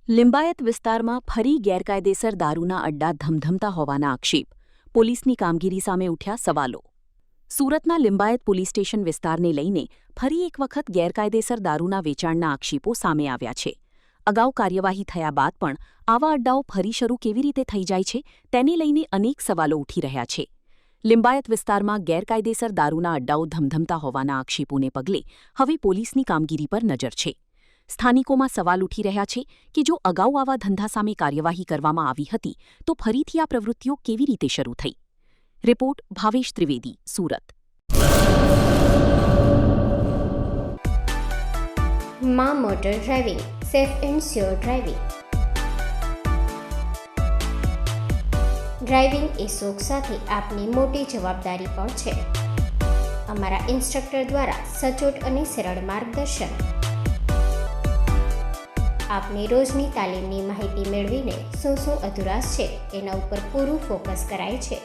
લિંબાયત વિસ્તારમાં ફરી ગેરકાયદેસર દારૂના અડ્ડા ધમધમતા હોવાના આક્ષેપ. પોલીસની કામગીરી સામે ઉઠ્યા સવાલો. સુરતના લિંબાયત પોલીસ સ્ટેશન વિસ્તારને લઈને ફરી એક વખત ગેરકાયદેસર દારૂના વેચાણના આક્ષેપો સામે આવ્યા છે. અગાઉ કાર્યવાહી થયા બાદ પણ આવા અડ્ડાઓ ફરી શરૂ કેવી રીતે થઈ જાય છે તેને લઈને અનેક સવાલો ઉઠી રહ્યા છે. લિંબાયત વિસ્તારમાં ગેરકાયદેસર દારૂના અડ્ડાઓ ધમધમતા હોવાના આક્ષેપોને પગલે હવે પોલીસની કામગીરી પર નજર છે. સ્થાનિકોમાં સવાલ ઉઠી રહ્યા છે કે જો અગાઉ આવા ધંધા સામે કાર્યવાહી કરવામાં આવી હતી તો ફરીથી આ પ્રવૃત્તિઓ કેવી રીતે શરૂ થઈ? રિપોર્ટ ભાવેશ ત્રિવેદી, સુરત. માં motor driving, safe and sure driving. Driving એ શોખ સાથે આપની મોટી જવાબદારી પણ છે. અમારા ઇન્સ્ટ્રક્ટર દ્વારા સચોટ અને સરળ માર્ગદર્શન. આપની રોજની તાલીમની માહિતી મેળવીને શું અધુરાશ છે એના ઉપર પૂરું ફોકસ કરાય છે.